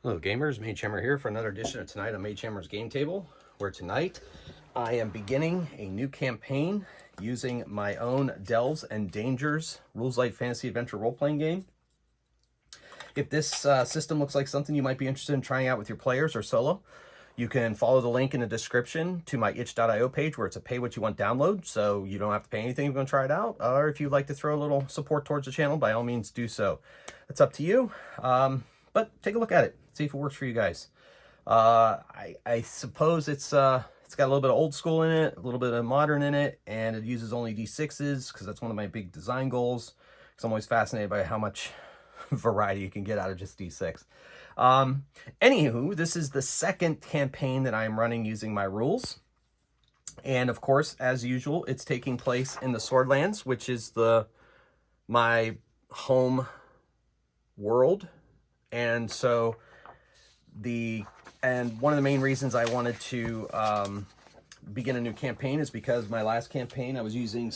Hello gamers, Mage Hammer here for another edition of Tonight on Mage Hammer's Game Table, where tonight I am beginning a new campaign using my own Delves and Dangers Rules Light Fantasy Adventure role-playing game. If this system looks like something you might be interested in trying out with your players or solo, you can follow the link in the description to my itch.io page where it's a pay what you want download, so you don't have to pay anything if you're going to try it out. Or if you'd like to throw a little support towards the channel, by all means do so. It's up to you, but take a look at it. See if it works for you guys. I suppose it's got a little bit of old school in it, a little bit of modern in it, and it uses only D6s because that's one of my big design goals. Because I'm always fascinated by how much variety you can get out of just D6. Anywho, this is the second campaign that I'm running using my rules. And of course, as usual, it's taking place in the Swordlands, which is my home world. And so one of the main reasons I wanted to begin a new campaign is because my last campaign I was using,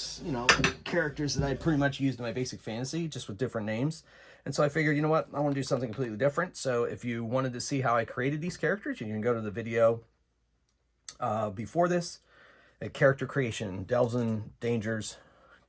characters that I pretty much used in my basic fantasy, just with different names. And so I figured, you know what, I want to do something completely different. So if you wanted to see how I created these characters, you can go to the video before this, character creation, Delves and Dangers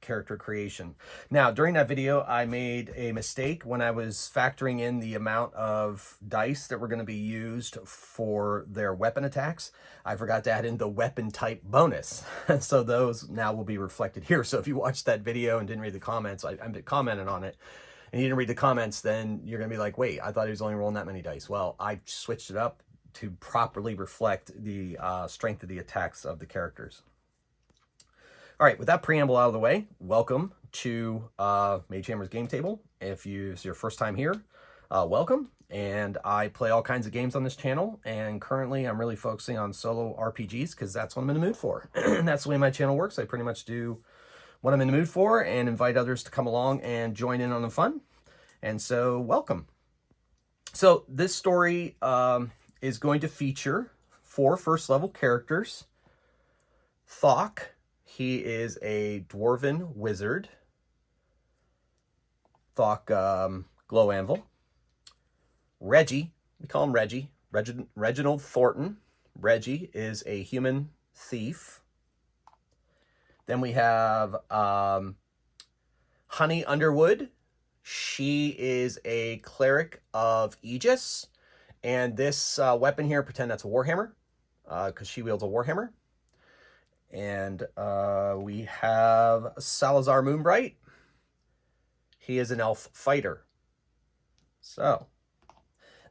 character creation. Now, during that video, I made a mistake when I was factoring in the amount of dice that were going to be used for their weapon attacks. I forgot to add in the weapon type bonus. So those now will be reflected here. So if you watched that video and didn't read the comments, I commented on it, and you didn't read the comments, then you're going to be like, wait, I thought he was only rolling that many dice. Well, I switched it up to properly reflect the strength of the attacks of the characters. All right, with that preamble out of the way, welcome to Mage Hammer's Game Table. If it's your first time here, welcome. And I play all kinds of games on this channel, and currently I'm really focusing on solo RPGs because that's what I'm in the mood for. And that's the way my channel works. I pretty much do what I'm in the mood for and invite others to come along and join in on the fun. And so, welcome. So this story is going to feature 4 first-level characters. Thok. He is a dwarven wizard. Thok Glow Anvil. Reggie, we call him Reggie. Reginald Thornton. Reggie is a human thief. Then we have Honey Underwood. She is a cleric of Aegis. And this weapon here, pretend that's a warhammer, because she wields a warhammer. And we have Salazar Moonbright. He is an elf fighter. So,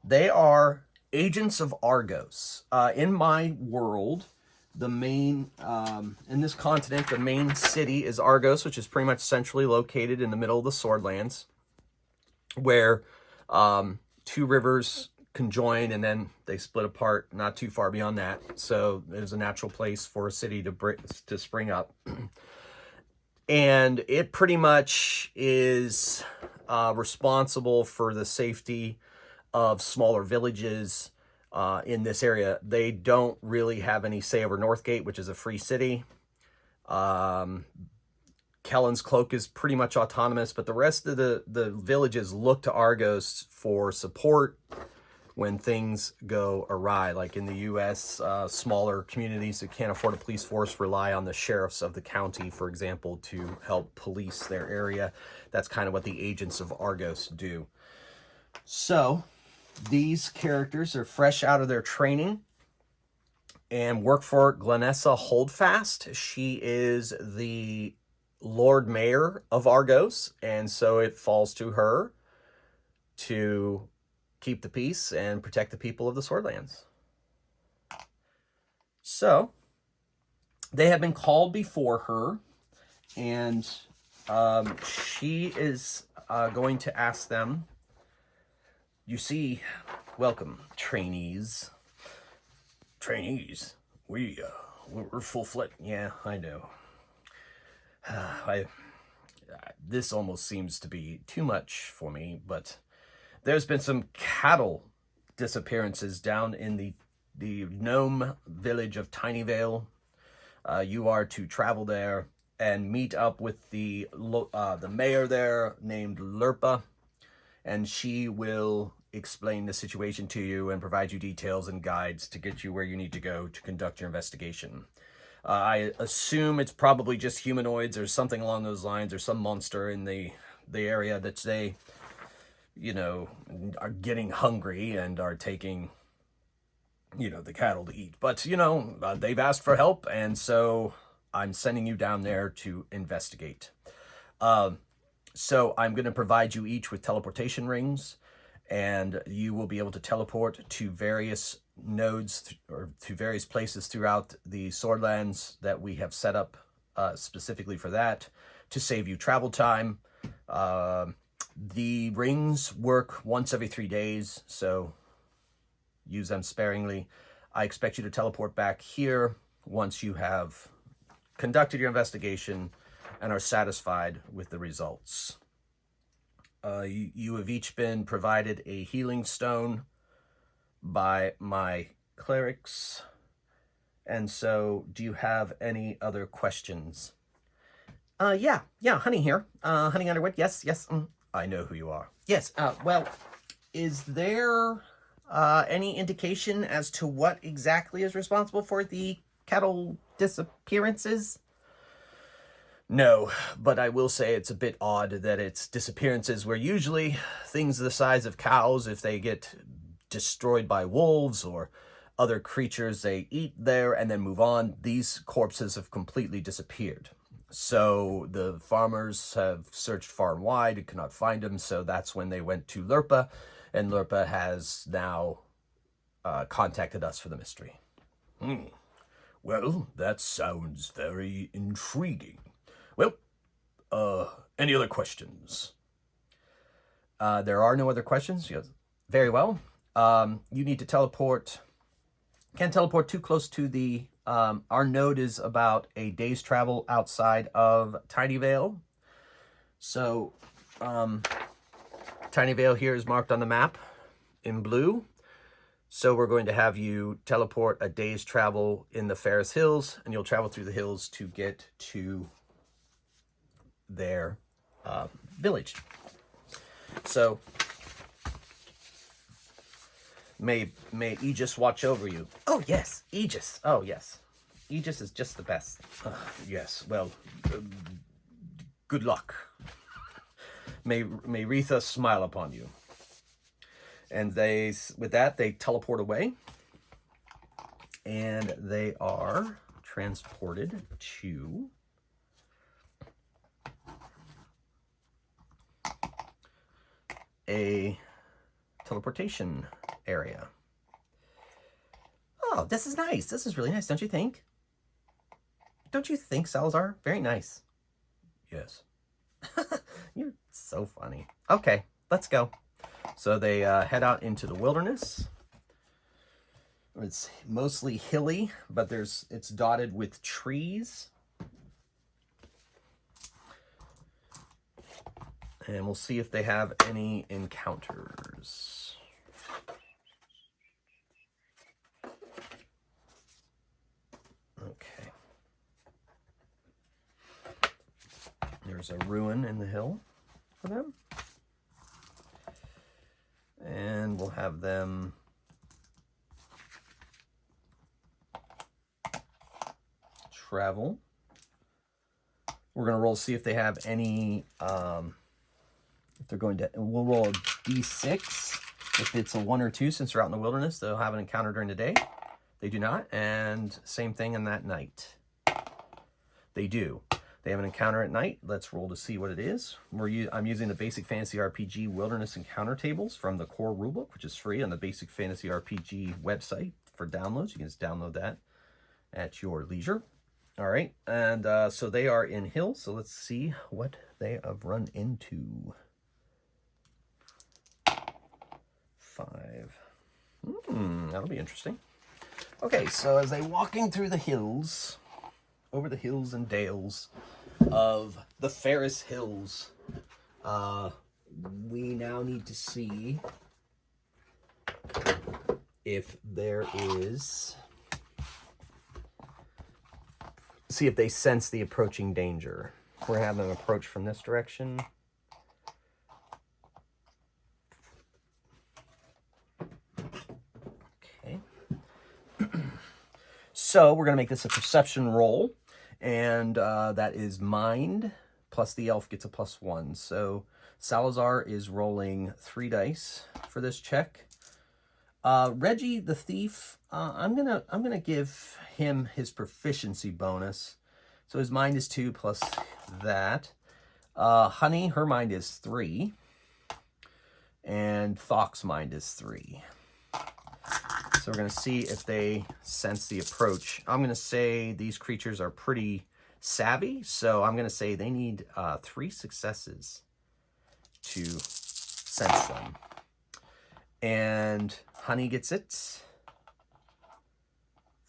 they are Agents of Argos. In my world, the main, in this continent, the main city is Argos, which is pretty much centrally located in the middle of the Swordlands, where 2 rivers conjoin and then they split apart not too far beyond that. So there's a natural place for a city to spring up. And it pretty much is responsible for the safety of smaller villages in this area. They don't really have any say over Northgate, which is a free city. Kellen's Cloak is pretty much autonomous, but the rest of the villages look to Argos for support when things go awry. Like in the U.S., smaller communities that can't afford a police force rely on the sheriffs of the county, for example, to help police their area. That's kind of what the Agents of Argos do. So these characters are fresh out of their training and work for Glenessa Holdfast. She is the Lord Mayor of Argos, and so it falls to her to keep the peace and protect the people of the Swordlands. So, they have been called before her, and she is going to ask them, you see, welcome, trainees. Trainees? We're full-fledged. Yeah, I know. This almost seems to be too much for me, but there's been some cattle disappearances down in the gnome village of Tinyvale. You are to travel there and meet up with the mayor there named Lurpa, and she will explain the situation to you and provide you details and guides to get you where you need to go to conduct your investigation. I assume it's probably just humanoids or something along those lines, or some monster in the area that they, you know, are getting hungry and are taking, you know, the cattle to eat. But, you know, they've asked for help, and so I'm sending you down there to investigate. So I'm going to provide you each with teleportation rings, and you will be able to teleport to various nodes or to various places throughout the Swordlands that we have set up specifically for that, to save you travel time. The rings work once every 3 days, so use them sparingly. I expect you to teleport back here once you have conducted your investigation and are satisfied with the results. You have each been provided a healing stone by my clerics. And so, do you have any other questions? Yeah, Honey here. Honey Underwood, yes. I know who you are. Yes, well, is there any indication as to what exactly is responsible for the cattle disappearances? No, but I will say it's a bit odd that it's disappearances where usually things the size of cows, if they get destroyed by wolves or other creatures, they eat there and then move on. These corpses have completely disappeared. So the farmers have searched far and wide and could not find them, so that's when they went to Lurpa, and Lurpa has now contacted us for the mystery. Well, that sounds very intriguing. Well, any other questions? There are no other questions. Yes. Very well. You need to teleport. Can't teleport too close to the... our node is about a day's travel outside of Tinyvale. So, Tinyvale here is marked on the map in blue. So we're going to have you teleport a day's travel in the Ferris Hills, and you'll travel through the hills to get to their village. So may Aegis watch over you. Oh yes, Aegis. Oh yes, Aegis is just the best. Yes. Well, good luck. May Retha smile upon you. And with that they teleport away, and they are transported to a teleportation area. Oh, this is nice. This is really nice, don't you think? Don't you think, Salazar? Very nice. Yes. You're so funny. Okay, let's go. So they head out into the wilderness. It's mostly hilly, but it's dotted with trees. And we'll see if they have any encounters. Okay. There's a ruin in the hill for them. And we'll have them travel. We're going to roll to see if they have any... if they're going to, we'll roll a d6. If it's a 1 or 2, since they're out in the wilderness, they'll have an encounter during the day. They do not, and same thing on that night. They do. They have an encounter at night. Let's roll to see what it is. I'm using the Basic Fantasy RPG Wilderness Encounter Tables from the core rulebook, which is free on the Basic Fantasy RPG website for downloads. You can just download that at your leisure. All right, and so they are in hill, so let's see what they have run into. 5. That'll be interesting. Okay, so as they're walking through the hills, over the hills and dales of the Ferris Hills, we now need to see if there is... see if they sense the approaching danger. We're having an approach from this direction. So we're going to make this a perception roll. And that is mind, plus the elf gets a +1. So Salazar is rolling 3 dice for this check. Reggie the thief, I'm gonna give him his proficiency bonus. So his mind is 2 plus that. Honey, her mind is 3. And Thok's mind is 3. So we're going to see if they sense the approach. I'm going to say these creatures are pretty savvy. So I'm going to say they need 3 successes to sense them. And Honey gets it.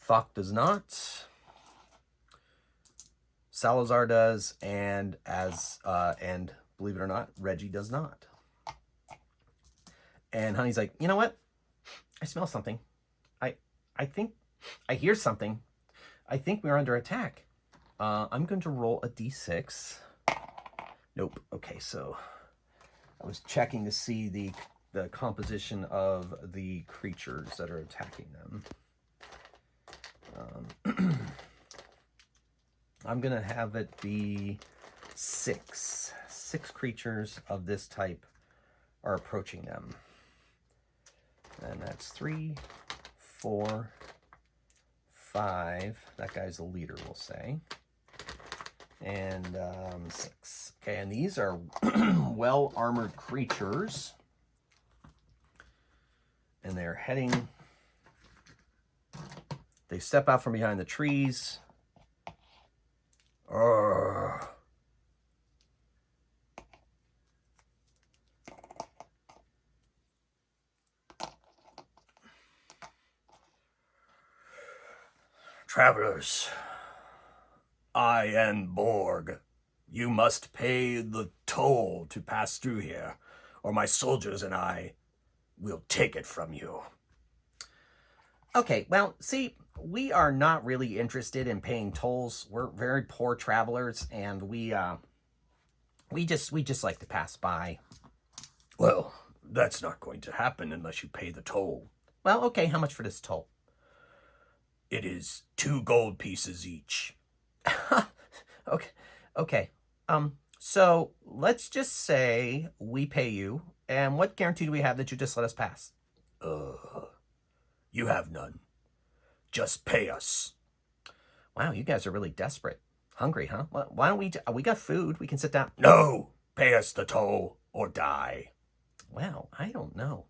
Thok does not. Salazar does. And believe it or not, Reggie does not. And Honey's like, you know what? I smell something. I think I hear something. I think we're under attack. I'm going to roll a d6. Nope. Okay, so I was checking to see the composition of the creatures that are attacking them. I'm going to have it be 6. 6 creatures of this type are approaching them. And that's 3, 4, 5. That guy's the leader, we'll say. And 6. Okay, and these are well-armored creatures. And they're heading... They step out from behind the trees. Urgh. Travelers, I am Borg. You must pay the toll to pass through here, or my soldiers and I will take it from you. Okay, well, see, we are not really interested in paying tolls. We're very poor travelers, and we just like to pass by. Well, that's not going to happen unless you pay the toll. Well, okay, how much for this toll? It is 2 gold pieces each. Okay. So let's just say we pay you, and what guarantee do we have that you just let us pass? You have none. Just pay us. Wow, you guys are really desperate. Hungry, huh? Why don't we got food. We can sit down. No, pay us the toll or die. Well, I don't know.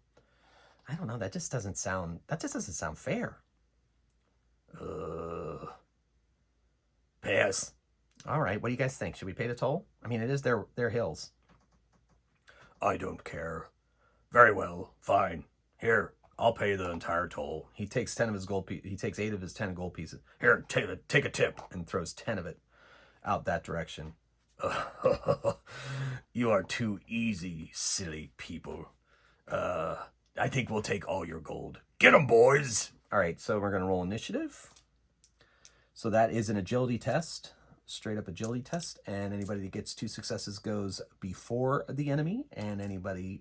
That just doesn't sound fair. Pay us. All right, what do you guys think? Should we pay the toll? I mean, it is their hills. I don't care. Very well, fine. Here, I'll pay the entire toll. He takes 10 of his gold pieces. He takes 8 of his 10 gold pieces. Here, take a tip, and throws 10 of it out that direction. You are too easy, silly people. I think we'll take all your gold. Get 'em, boys! All right, so we're going to roll initiative. So that is an agility test, straight up agility test. And anybody that gets 2 successes goes before the enemy. And anybody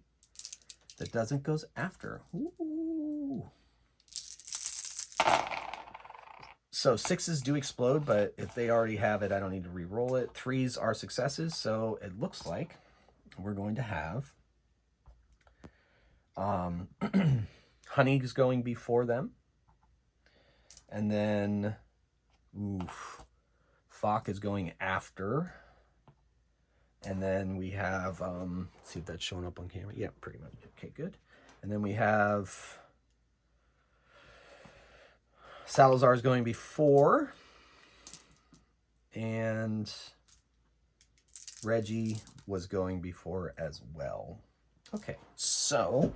that doesn't goes after. Ooh. So 6s do explode, but if they already have it, I don't need to re-roll it. 3s are successes, so it looks like we're going to have Honey is going before them. And then, Thok is going after. And then we have, let's see if that's showing up on camera. Yeah, pretty much. Okay, good. And then we have Salazar is going before. And Reggie was going before as well. Okay, so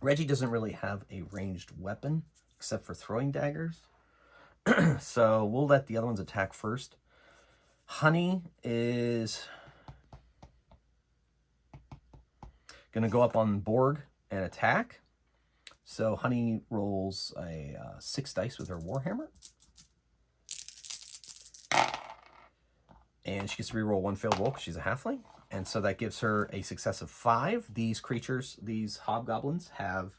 Reggie doesn't really have a ranged weapon except for throwing daggers. So we'll let the other ones attack first. Honey is going to go up on Borg and attack. So Honey rolls a 6 dice with her Warhammer. And she gets to reroll 1 failed roll because she's a halfling. And so that gives her a success of 5. These creatures, these hobgoblins, have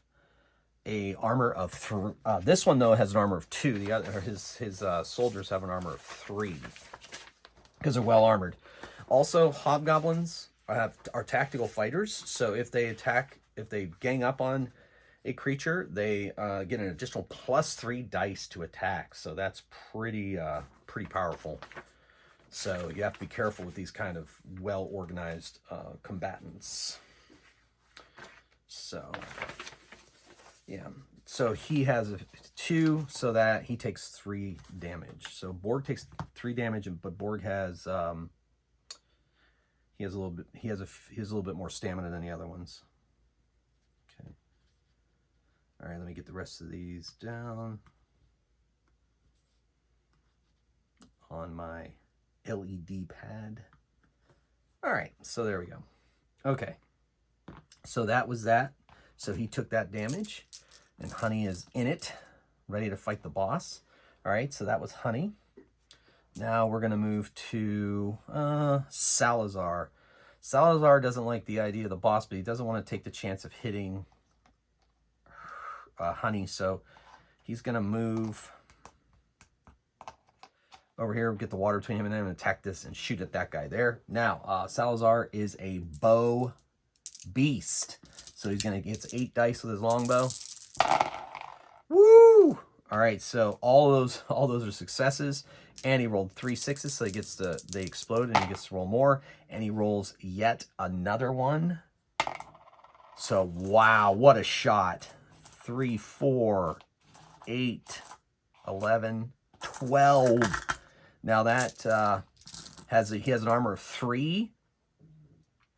a armor of 3. This one though has an armor of 2. The other, his soldiers have an armor of 3 because they're well armored. Also, hobgoblins are tactical fighters, so if they gang up on a creature, they get an additional +3 dice to attack. So that's pretty powerful. So you have to be careful with these kind of well-organized combatants. So, yeah. So he has a 2, so that he takes 3 damage. So Borg takes 3 damage, but Borg has he has a little bit more stamina than the other ones. Okay. All right, let me get the rest of these down on my LED pad. All right, so there we go. Okay, so that was that. So he took that damage, and Honey is in it, ready to fight the boss. All right, so that was Honey. Now we're gonna move to Salazar. Salazar doesn't like the idea of the boss, but he doesn't want to take the chance of hitting Honey, so he's gonna move over here, get the water between him and them, and attack this and shoot at that guy there. Now, Salazar is a bow beast, so he's gonna get 8 dice with his longbow. Woo! All right, so all those are successes, and he rolled 3 6s, so they explode, and he gets to roll more, and he rolls yet another one. So wow, what a shot! 3, 4, 8, 11, 12. Now that he has an armor of 3,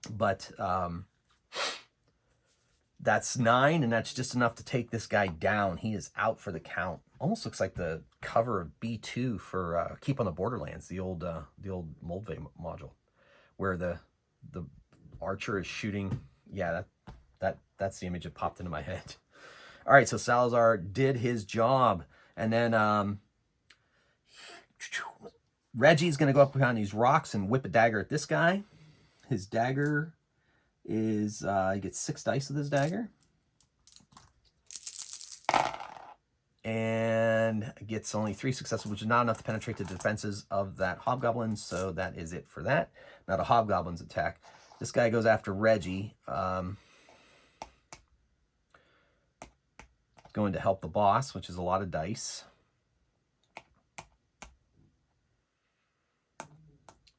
but that's 9, and that's just enough to take this guy down. He is out for the count. Almost looks like the cover of B2 for Keep on the Borderlands, the old Moldvay module, where the archer is shooting. Yeah, that's the image that popped into my head. All right, so Salazar did his job, and then Reggie's going to go up behind these rocks and whip a dagger at this guy. His dagger is, he gets 6 dice with his dagger. And gets only 3 successes, which is not enough to penetrate the defenses of that hobgoblin, so that is it for that. Now the hobgoblin's attack. This guy goes after Reggie. Going to help the boss, which is a lot of dice.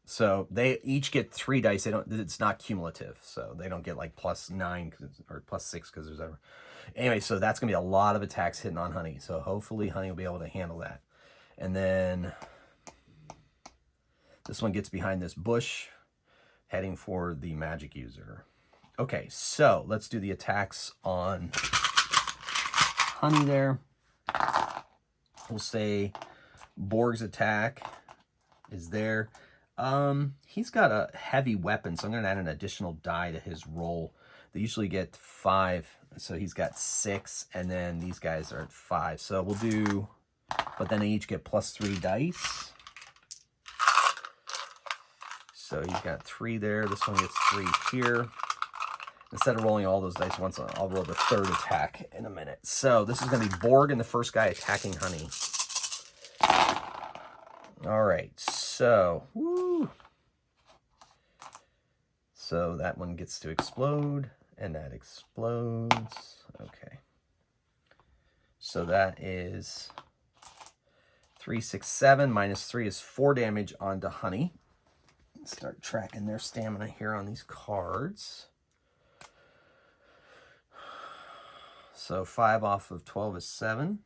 So they each get 3 dice. It's not cumulative, so they don't get like +9 or +6 because there's ever. Anyway, so that's gonna be a lot of attacks hitting on Honey. So hopefully Honey will be able to handle that. And then this one gets behind this bush, heading for the magic user. Okay, so let's do the attacks on Honey there. We'll say Borg's attack is there. He's got a heavy weapon, so I'm going to add an additional die to his roll. They usually get 5, so he's got 6, and then these guys are at 5. So we'll do, but then they each get +3 dice. So he's got 3 there. This one gets 3 here. Instead of rolling all those dice once, I'll roll the 3rd attack in a minute. So this is going to be Borg and the first guy attacking Honey. All right, so, woo. So that one gets to explode, and that explodes. Okay. So that is 3, 6, 7. -3 is 4 damage onto Honey. Start tracking their stamina here on these cards. So 5 off of 12 is 7.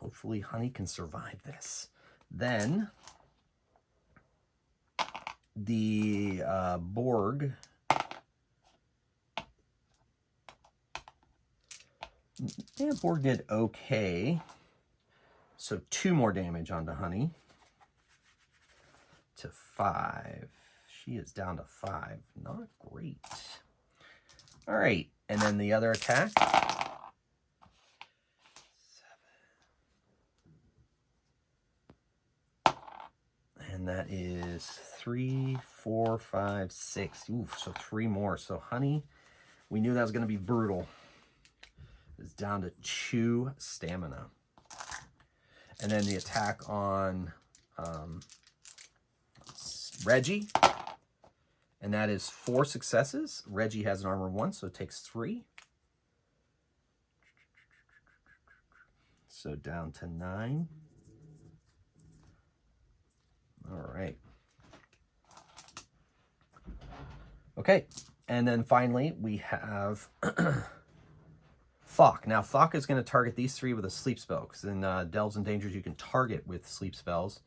Hopefully Honey can survive this. Then the Borg Borg did okay. So 2 more damage onto Honey to 5. She is down to 5. Not great. All right, and then the other attack. And that is 3, 4, 5, 6. Ooh, so 3 more. So Honey We knew that was going to be brutal. It's down to 2 stamina. And then the attack on Reggie. And that is 4 successes. Reggie has an armor 1, so it takes 3. So down to 9. All right. Okay. And then finally, we have Thok. Now, Thok is going to target these 3 with a sleep spell, because in Delves and Dangers, you can target with sleep spells.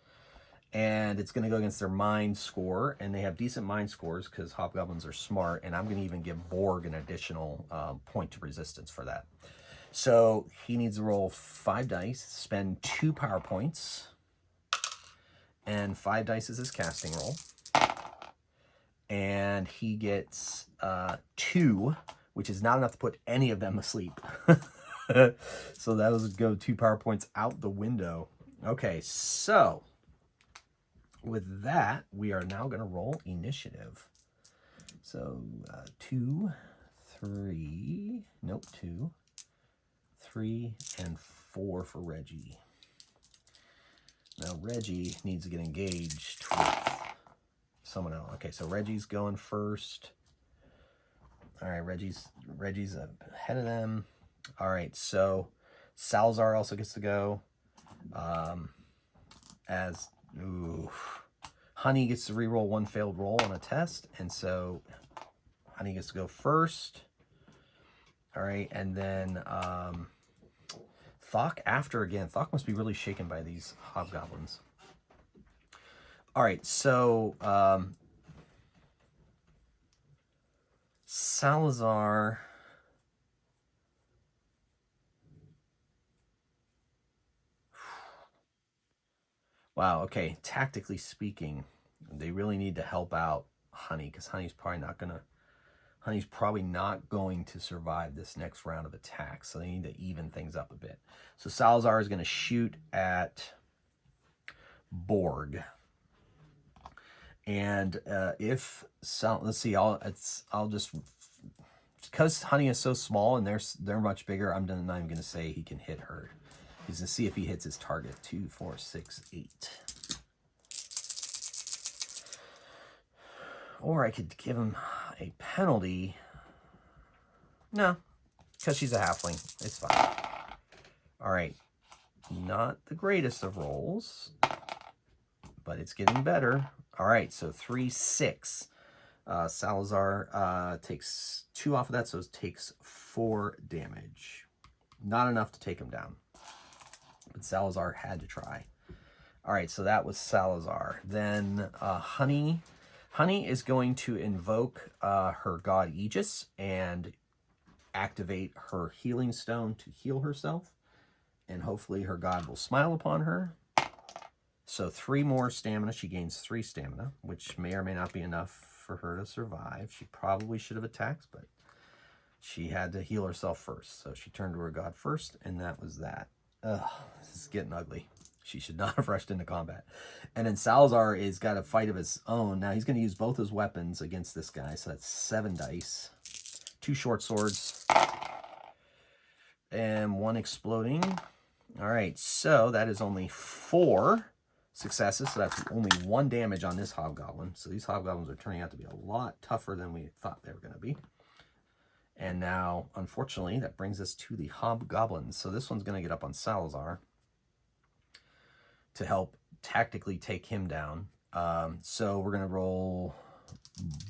And it's going to go against their mind score, and they have decent mind scores because hobgoblins are smart, and I'm going to even give Borg an additional point to resistance for that. So he needs to roll 5 dice, spend 2 power points, and 5 dice is his casting roll. And he gets 2, which is not enough to put any of them asleep. So that was go 2 power points out the window. Okay, so with that, we are now going to roll initiative. So 2, 3, nope, 2, 3, and 4 for Reggie. Now Reggie needs to get engaged with someone else. Okay, so Reggie's going first. All right, Reggie's ahead of them. All right, so Salazar also gets to go. Honey gets to reroll 1 failed roll on a test, and so Honey gets to go first. All right, and then Thok after again. Thok must be really shaken by these hobgoblins. All right, so Salazar. Wow, okay, tactically speaking, they really need to help out Honey, because Honey's probably not going to survive this next round of attacks, so they need to even things up a bit. So Salazar is going to shoot at Borg. And let's see, I'll just, because Honey is so small and they're much bigger, I'm not even going to say he can hit her. He's going to see if he hits his target. 2, 4, 6, 8. Or I could give him a penalty. No, because she's a halfling. It's fine. All right. Not the greatest of rolls, but it's getting better. All right, so 3, 6. Salazar takes 2 off of that, so it takes 4 damage. Not enough to take him down, but Salazar had to try. All right, so that was Salazar. Then Honey is going to invoke her god Aegis and activate her healing stone to heal herself, and hopefully her god will smile upon her. So 3 more stamina. She gains 3 stamina, which may or may not be enough for her to survive. She probably should have attacked, but she had to heal herself first. So she turned to her god first, and that was that. Ugh, this is getting ugly. She should not have rushed into combat. And then Salazar is got a fight of his own. Now he's going to use both his weapons against this guy. So that's 7 dice. 2 short swords. And 1 exploding. All right, so that is only 4 successes, so that's only 1 damage on this hobgoblin. So these hobgoblins are turning out to be a lot tougher than we thought they were going to be. And now, unfortunately, that brings us to the hobgoblins. So this one's going to get up on Salazar to help tactically take him down. So we're going to roll.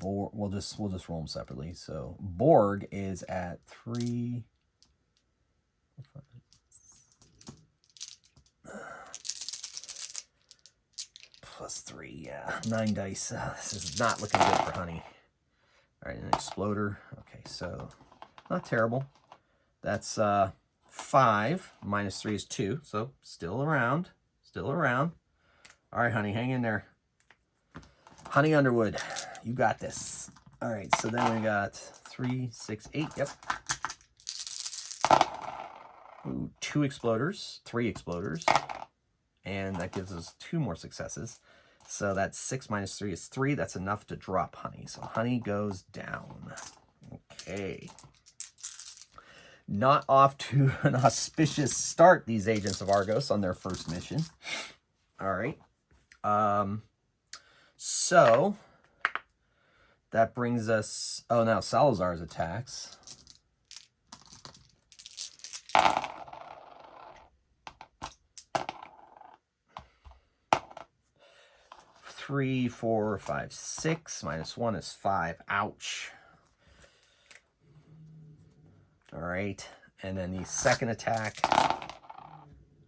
We'll just roll them separately. So Borg is at 3. Plus 3, yeah. 9 dice. This is not looking good for Honey. All right, an exploder. Okay, so not terrible. That's 5. Minus 3 is 2, so still around. Still around. All right, Honey, hang in there. Honey Underwood, you got this. All right, so then we got 3, 6, 8. Yep. Ooh, 2 exploders, 3 exploders. And that gives us 2 more successes. So that's 6 minus 3 is 3. That's enough to drop Honey. So Honey goes down. Okay. not off to an auspicious start, these Agents of Argos, on their first mission. All right. So that brings us... Oh, now Salazar's attacks. Three, 4, 5, 6. -1 is 5. Ouch. All right. And then the second attack.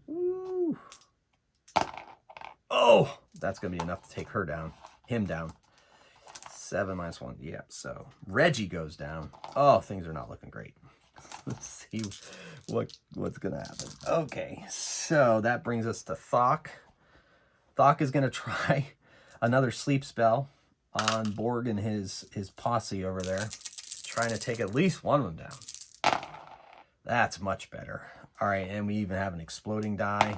Woo. Oh, that's going to be enough to take her down. Him down. 7 -1. Yeah, so Reggie goes down. Oh, things are not looking great. Let's see what's going to happen. Okay, so that brings us to Thok. Thok is going to try another sleep spell on Borg and his posse over there, trying to take at least one of them down. That's much better. All right, and we even have an exploding die.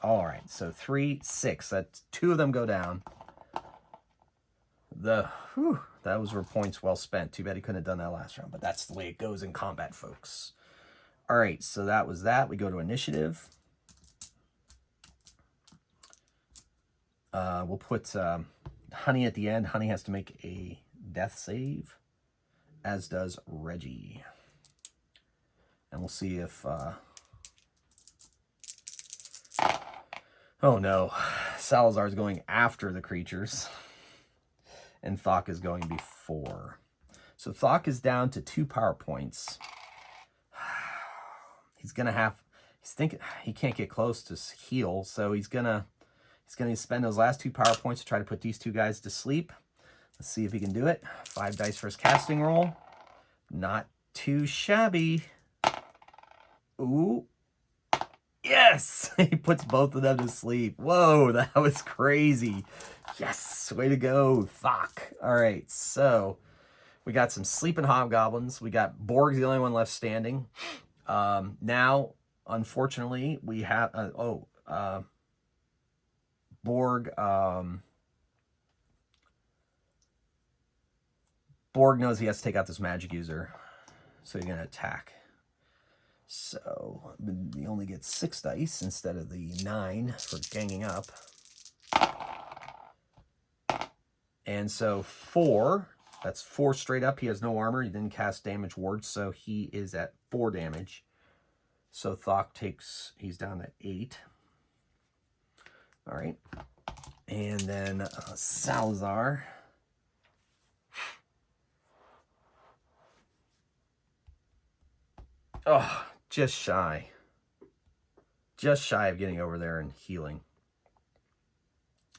All right, so 3, 6. That's 2 of them go down. Those were points well spent. Too bad he couldn't have done that last round, but that's the way it goes in combat, folks. All right, so that was that. We go to initiative. We'll put Honey at the end. Honey has to make a death save, as does Reggie. And we'll see if... Oh no, Salazar's going after the creatures, and Thok is going before. So Thok is down to 2 power points. He's thinking he can't get close to heal, so he's gonna spend those last 2 power points to try to put these 2 guys to sleep. Let's see if he can do it. 5 dice for his casting roll. Not too shabby. Ooh. Yes! He puts both of them to sleep. Whoa, that was crazy. Yes! Way to go, Thok. All right, so we got some sleeping hobgoblins. We got Borg, the only one left standing. Now, unfortunately, we have... Borg... Borg knows he has to take out this magic user, so he's going to attack. So he only gets 6 dice instead of the 9 for ganging up. And so 4, that's 4 straight up. He has no armor. He didn't cast damage ward, so he is at 4 damage. So Thok he's down at 8. All right. And then Salazar. Oh, just shy. Just shy of getting over there and healing.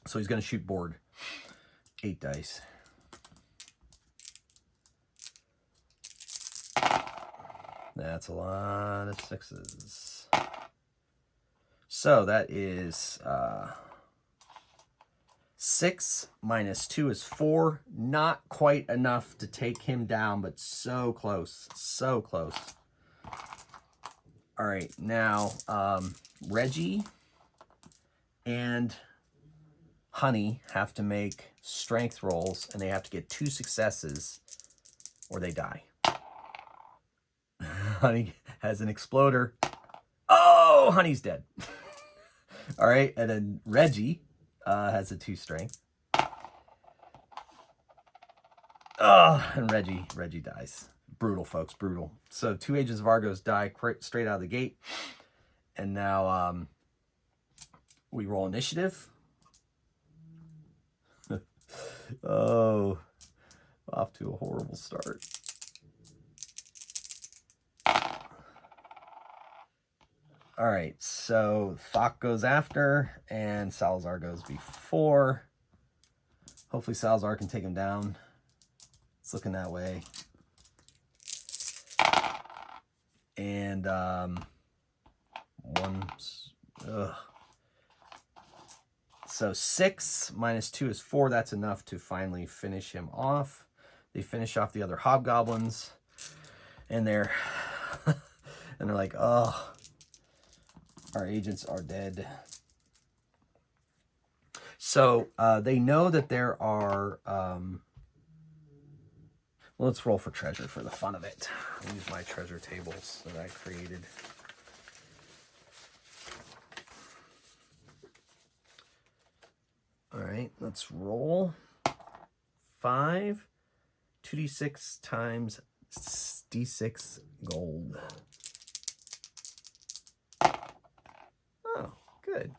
So he's going to shoot Borg. 8 dice. That's a lot of 6s. So that is 6 minus 2 is 4. Not quite enough to take him down, but so close. So close. All right, now Reggie and Honey have to make strength rolls, and they have to get 2 successes or they die. Honey has an exploder. Oh, Honey's dead. All right, and then Reggie has a 2 strength. Oh, and Reggie dies. Brutal, folks, brutal. So 2 Agents of Argos die straight out of the gate. And now we roll initiative. Oh, off to a horrible start. All right, so Thok goes after, and Salazar goes before. Hopefully Salazar can take him down. It's looking that way. And so 6 minus 2 is 4. That's enough to finally finish him off. They finish off the other hobgoblins, and they're like, oh, our agents are dead. So they know that there are Let's roll for treasure for the fun of it. I'll use my treasure tables that I created. All right, let's roll. 5, 2d6 times d6 gold. Oh, good.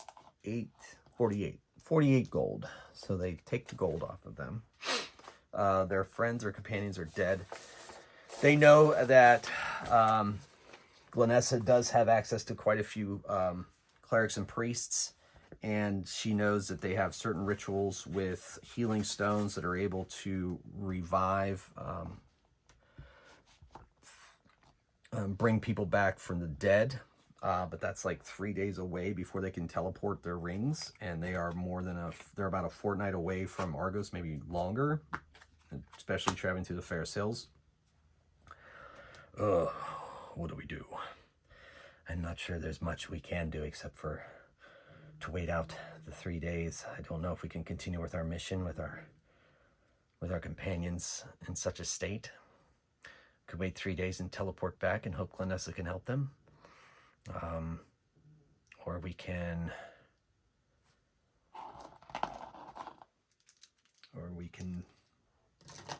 8, 48. 48 gold. So they take the gold off of them. Their friends or companions are dead. They know that Glenessa does have access to quite a few clerics and priests, and she knows that they have certain rituals with healing stones that are able to revive, bring people back from the dead. But that's like 3 days away before they can teleport their rings, and they are they're about a fortnight away from Argos, maybe longer, especially traveling through the Ferris Hills. What do we do? I'm not sure there's much we can do except for to wait out the 3 days. I don't know if we can continue with our mission with our companions in such a state. Could wait 3 days and teleport back and hope Glenessa can help them. Or we can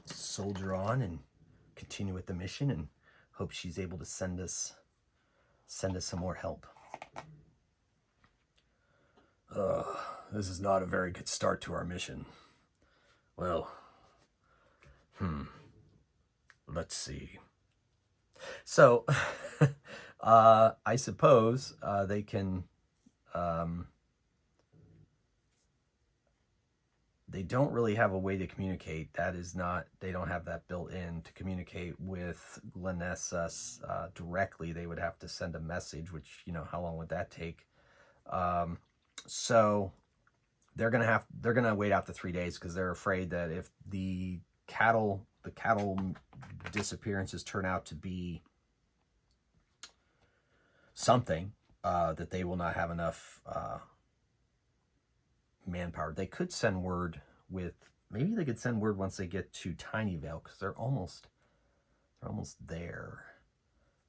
soldier on and continue with the mission and hope she's able to send us some more help. This is not a very good start to our mission. Well, let's see. So, I suppose they can. They don't really have a way to communicate. They don't have that built in to communicate with Glenessa directly. They would have to send a message, which, how long would that take? So they're gonna wait out the 3 days because they're afraid that if the cattle disappearances turn out to be something, that they will not have enough manpower. They could send word maybe they could send word once they get to Tinyvale, because they're almost there.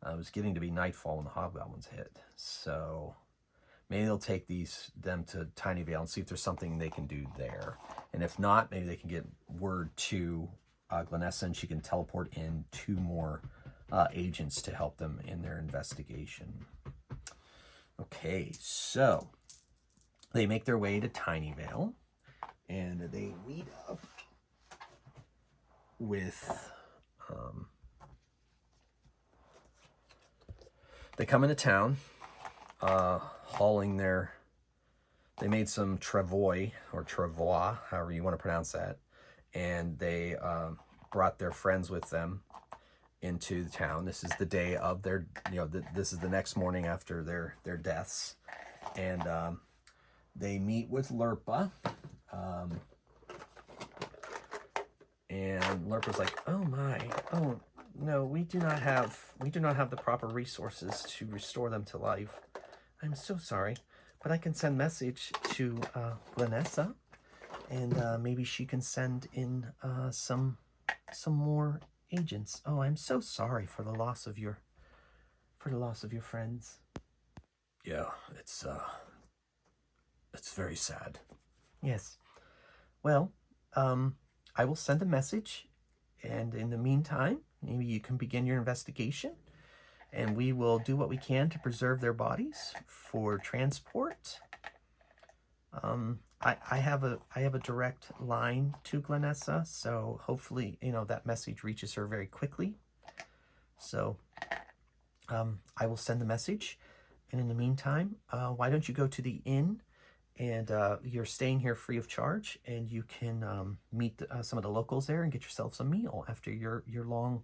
It was getting to be nightfall when the hobgoblins hit, so maybe they'll take them to Tinyvale and see if there's something they can do there. And if not, maybe they can get word to Glenessa, and she can teleport in 2 more agents to help them in their investigation. Okay, so they make their way to Tinyvale, and they meet up with... they come into town, hauling they made some travois, or travois, however you want to pronounce that, and they brought their friends with them into the town. This is the day of their, this is the next morning after their deaths, and they meet with Lurpa, and Lurpa's like, oh no, we do not have the proper resources to restore them to life. I'm so sorry, but I can send message to Glenessa, and maybe she can send in some more agents. Oh, I'm so sorry for the loss of your friends. Yeah, it's very sad. Yes. Well, I will send a message, and in the meantime, maybe you can begin your investigation, and we will do what we can to preserve their bodies for transport. I have a direct line to Glenessa, so hopefully, that message reaches her very quickly. So, I will send the message, and in the meantime, why don't you go to the inn, and you're staying here free of charge, and you can meet some of the locals there and get yourselves a meal after your long...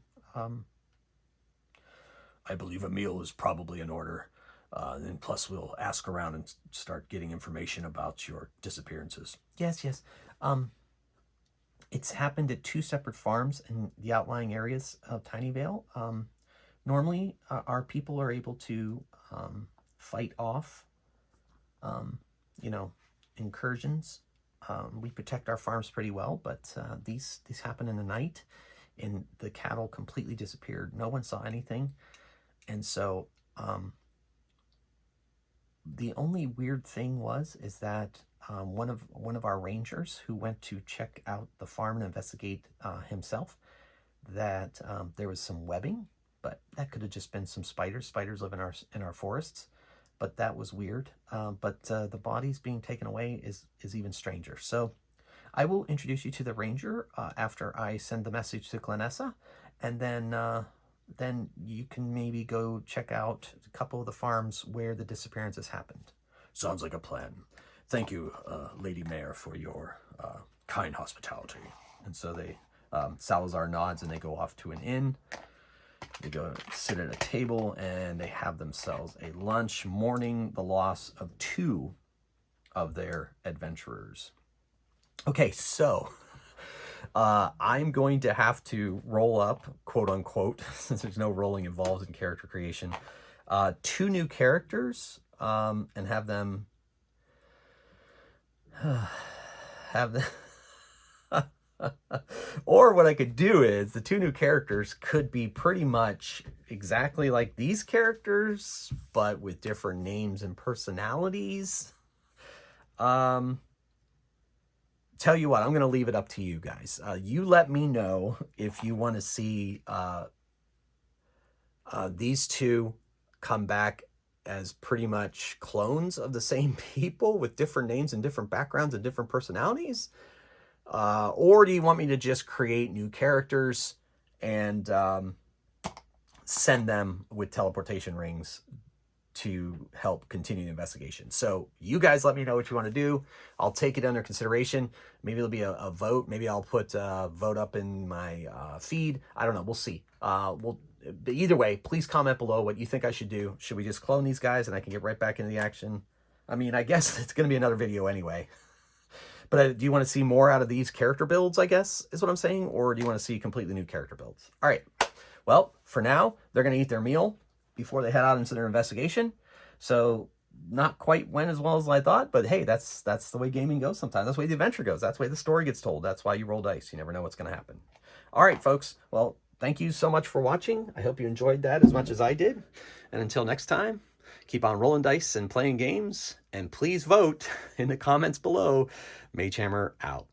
I believe a meal is probably in order. And plus, we'll ask around and start getting information about your disappearances. Yes. It's happened at 2 separate farms in the outlying areas of Tinyvale. Normally, our people are able to fight off, incursions. We protect our farms pretty well, but these happen in the night, and the cattle completely disappeared. No one saw anything. And so the only weird thing is that one of our rangers who went to check out the farm and investigate himself, that there was some webbing, but that could have just been some spiders. Spiders live in our forests, but that was weird. But the bodies being taken away is even stranger. So I will introduce you to the ranger after I send the message to Glenessa, and then you can maybe go check out a couple of the farms where the disappearances happened. Sounds like a plan. Thank you, Lady Mayor, for your kind hospitality. And so they, Salazar nods, and they go off to an inn. They go sit at a table, and they have themselves a lunch, mourning the loss of 2 of their adventurers. Okay, so I'm going to have to roll up, quote unquote, since there's no rolling involved in character creation, 2 new characters, and have them or what I could do is the 2 new characters could be pretty much exactly like these characters, but with different names and personalities. Tell you what, I'm going to leave it up to you guys. You let me know if you want to see these 2 come back as pretty much clones of the same people with different names and different backgrounds and different personalities. Or do you want me to just create new characters and send them with teleportation rings to help continue the investigation? So you guys let me know what you want to do. I'll take it under consideration. Maybe it'll be a vote. Maybe I'll put a vote up in my feed. I don't know. We'll see. But either way, please comment below what you think I should do. Should we just clone these guys and I can get right back into the action? I mean, I guess it's going to be another video anyway. But do you want to see more out of these character builds, I guess, is what I'm saying? Or do you want to see completely new character builds? All right. Well, for now, they're going to eat their meal before they head out into their investigation. So not quite went as well as I thought, but hey, that's the way gaming goes sometimes. That's the way the adventure goes. That's the way the story gets told. That's why you roll dice. You never know what's going to happen. All right, folks. Well, thank you so much for watching. I hope you enjoyed that as much as I did. And until next time, keep on rolling dice and playing games. And please vote in the comments below. Magehammer out.